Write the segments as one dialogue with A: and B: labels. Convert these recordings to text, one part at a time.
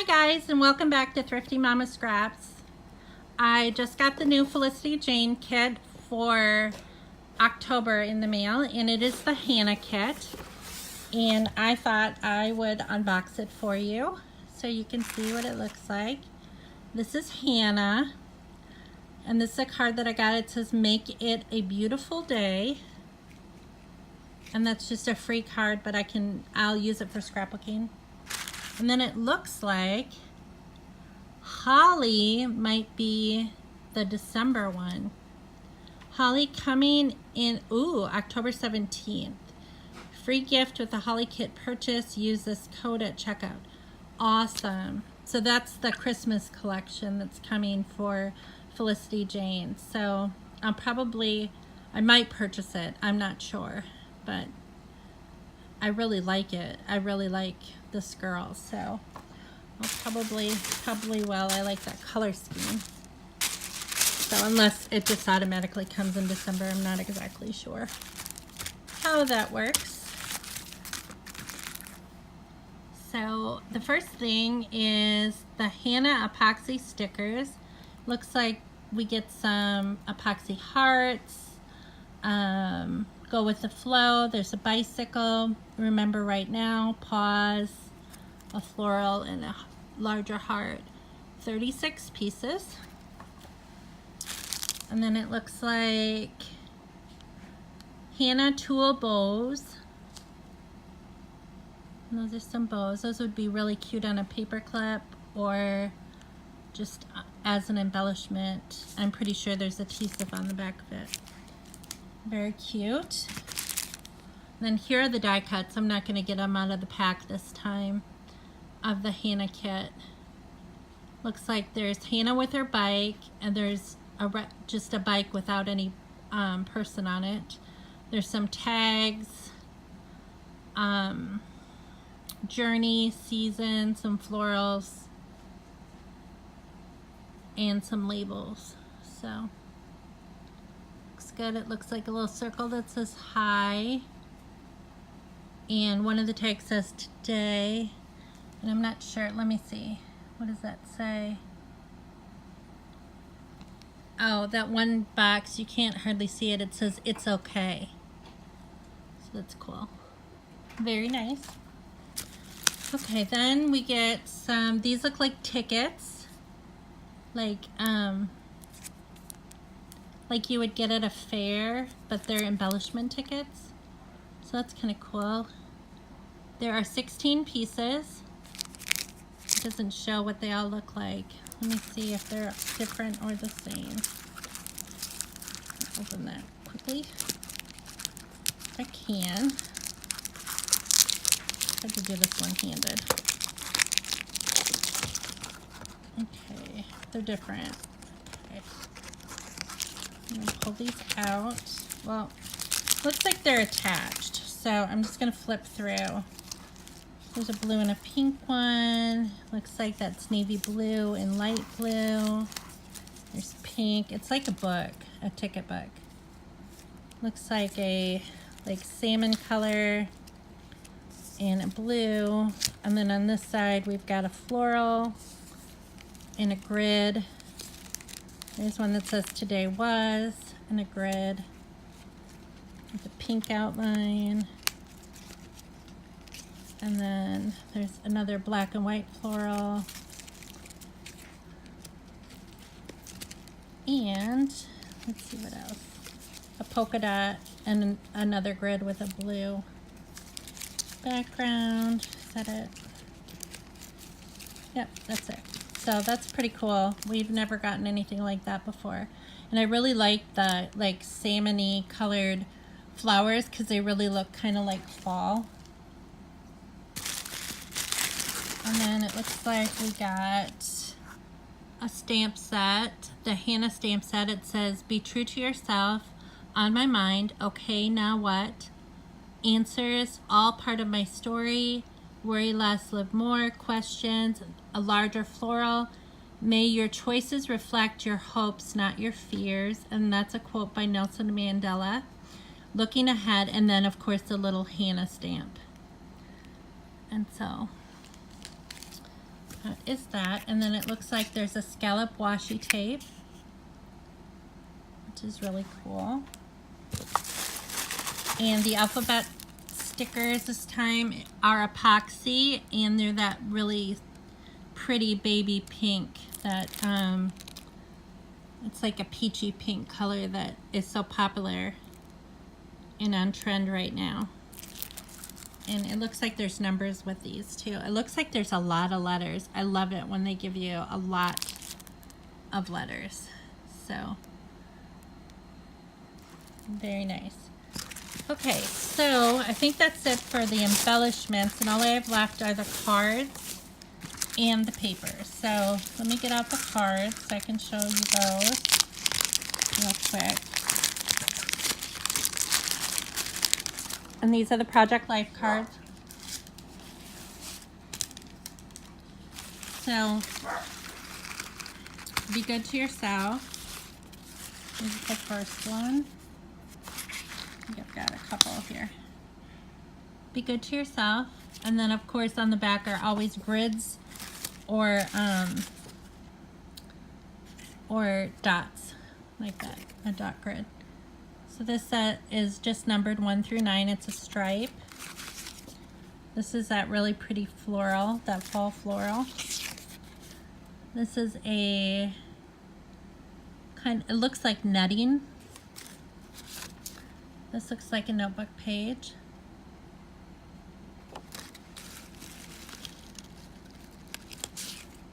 A: guys, and welcome back to Thrifty Mama Scraps. I just got the new Felicity Jane kit for October in the mail, and it is the Hannah kit. And I thought I would unbox it for you so you can see what it looks like. This is Hannah, and this is a card that I got. It says, "Make it a beautiful day." And that's just a free card, but I'll use it for scrapbooking. And then it looks like Holly might be the December one. Holly coming in, October 17th. Free gift with the Holly kit purchase. Use this code at checkout. Awesome. So that's the Christmas collection that's coming for Felicity Jane. So I might purchase it. I'm not sure, but I really like it. I really like this girl, so I'll probably will. I like that color scheme. So unless it just automatically comes in December, I'm not exactly sure how that works. So the first thing is the Hannah epoxy stickers. Looks like we get some epoxy hearts. Go with the flow. There's a bicycle. Remember right now. Pause. A floral and a larger heart. 36 pieces. And then it looks like Hannah tulle bows. And those are some bows. Those would be really cute on a paper clip or just as an embellishment. I'm pretty sure there's adhesive on the back of it. Very cute. Then here are the die cuts. I'm not going to get them out of the pack this time of the Hannah kit. Looks like there's Hannah with her bike, and there's just a bike without any person on it. There's some tags, journey, season, some florals, and some labels. So good. It looks like a little circle that says hi, and one of the tags says today, and I'm not sure. Let me see, what does that say? Oh, that one box, you can't hardly see it. It says it's okay, so that's cool. Very nice. Okay, then we get some, these look like tickets, like you would get at a fair, but they're embellishment tickets. So that's kind of cool. There are 16 pieces. It doesn't show what they all look like. Let me see if they're different or the same. Open that quickly if I can. I have to do this one-handed. Okay, they're different. Okay. I'm going to pull these out. Well, looks like they're attached, so I'm just going to flip through. There's a blue and a pink one. Looks like that's navy blue and light blue. There's pink. It's like a book, a ticket book. Looks like a salmon color and a blue. And then on this side, we've got a floral and a grid. There's one that says today was, and a grid with a pink outline. And then there's another black and white floral. And let's see what else. A polka dot and another grid with a blue background. Is that it? Yep, that's it. So that's pretty cool. We've never gotten anything like that before. And I really like the salmon-y colored flowers because they really look kind of like fall. And then it looks like we got a stamp set, the Hannah stamp set. It says, "Be true to yourself, on my mind, okay, now what? Answers, all part of my story, worry less, live more, questions, a larger floral. May your choices reflect your hopes, not your fears." And that's a quote by Nelson Mandela. Looking ahead, and then of course the little Hannah stamp. And so That is that. And then it looks like there's a scallop washi tape, which is really cool. And the alphabet stickers this time are epoxy, and they're that really pretty baby pink that it's like a peachy pink color that is so popular and on trend right now. And it looks like there's numbers with these too. It looks like there's a lot of letters. I love it when they give you a lot of letters. So, very nice. Okay, so I think that's it for the embellishments, and all I have left are the cards and the paper. So let me get out the cards so I can show you those real quick. And these are the Project Life cards. So, be good to yourself. This is the first one. I think I've got a couple here. Be good to yourself. And then, of course, on the back are always grids or dots, like that, a dot grid. So this set is just numbered 1 through 9. It's a stripe. This is that really pretty floral, that fall floral. This is a kind, it looks like netting. This looks like a notebook page.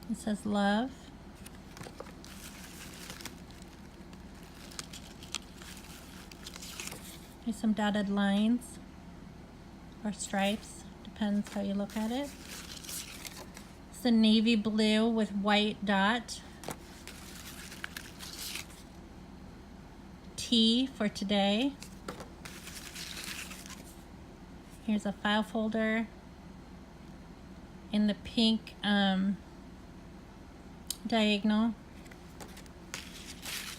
A: It says love. Here's some dotted lines or stripes, depends how you look at it. It's a navy blue with white dot. T for today. Here's a file folder in the pink diagonal.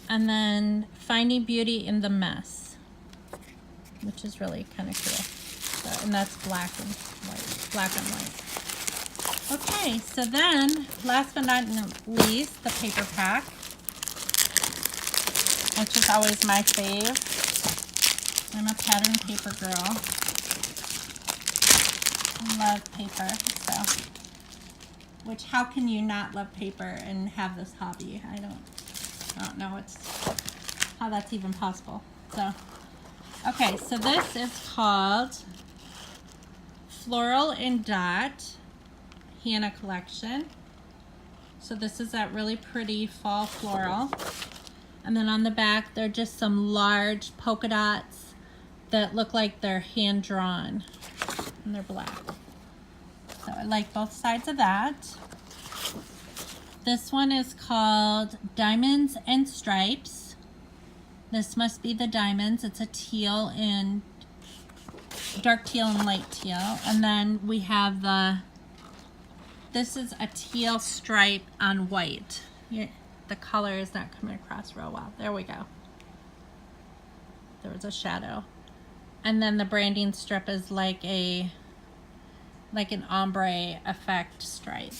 A: And then Finding Beauty in the Mess, which is really kind of cool. So, and that's black and white, black and white. Okay, so then, last but not least, the paper pack, which is always my fave. I'm a pattern paper girl. I love paper, so. Which, how can you not love paper and have this hobby? I don't know how that's even possible. So, okay, so this is called Floral and Dot Hannah Collection. So this is that really pretty fall floral. And then on the back, they're just some large polka dots that look like they're hand drawn. And they're black. So I like both sides of that. This one is called Diamonds and Stripes. This must be the diamonds. It's a teal and dark teal and light teal. And then we have this is a teal stripe on white. The color is not coming across real well. There we go. There was a shadow. And then the branding strip is like an ombre effect stripe.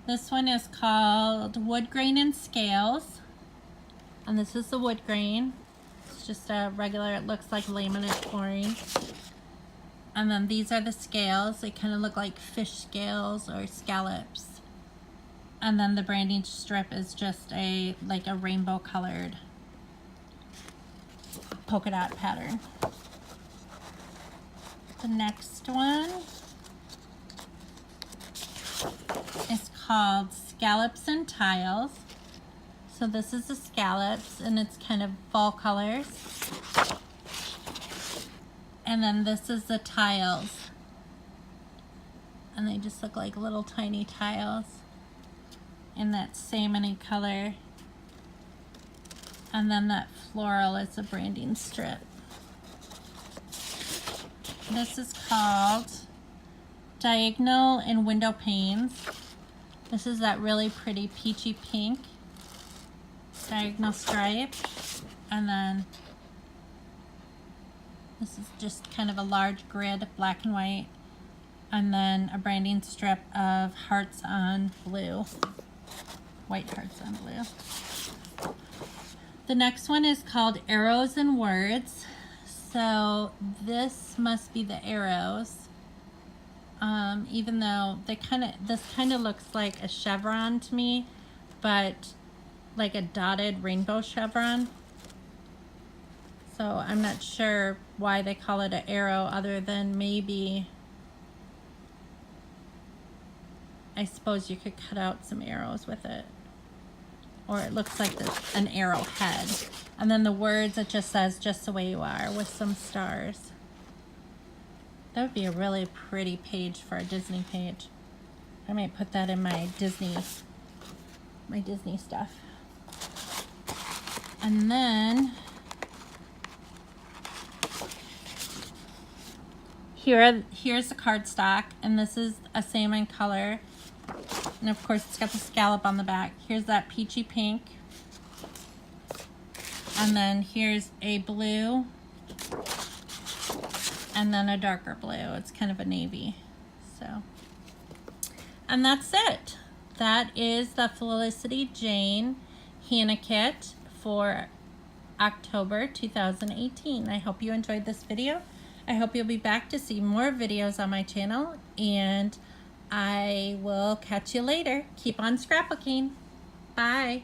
A: This one is called Wood Grain and Scales. And this is the wood grain. It's just a regular, it looks like laminate flooring. And then these are the scales. They kind of look like fish scales or scallops. And then the branding strip is just like a rainbow colored polka dot pattern. The next one is called Scallops and Tiles. So this is the scallops, and it's kind of fall colors. And then this is the tiles. And they just look like little tiny tiles in that salmon color. And then that floral is a branding strip. This is called Diagonal and Window Panes. This is that really pretty peachy pink diagonal stripe. And then this is just kind of a large grid of black and white. and then a branding strip of hearts on blue, white hearts on blue. The next one is called Arrows and Words. So this must be the arrows. Even though this kind of looks like a chevron to me, but like a dotted rainbow chevron. So I'm not sure why they call it an arrow, other than maybe, I suppose you could cut out some arrows with it. Or it looks like an arrowhead. And then the words, it just says "just the way you are" with some stars. That would be a really pretty page for a Disney page. I might put that in my Disney stuff. And then here's the cardstock, and this is a salmon color. And of course, it's got the scallop on the back. Here's that peachy pink. And then here's a blue. And then a darker blue. It's kind of a navy. So, and that's it. That is the Felicity Jane Hannah Kit for October 2018. I hope you enjoyed this video. I hope you'll be back to see more videos on my channel, and I will catch you later. Keep on scrapbooking. Bye.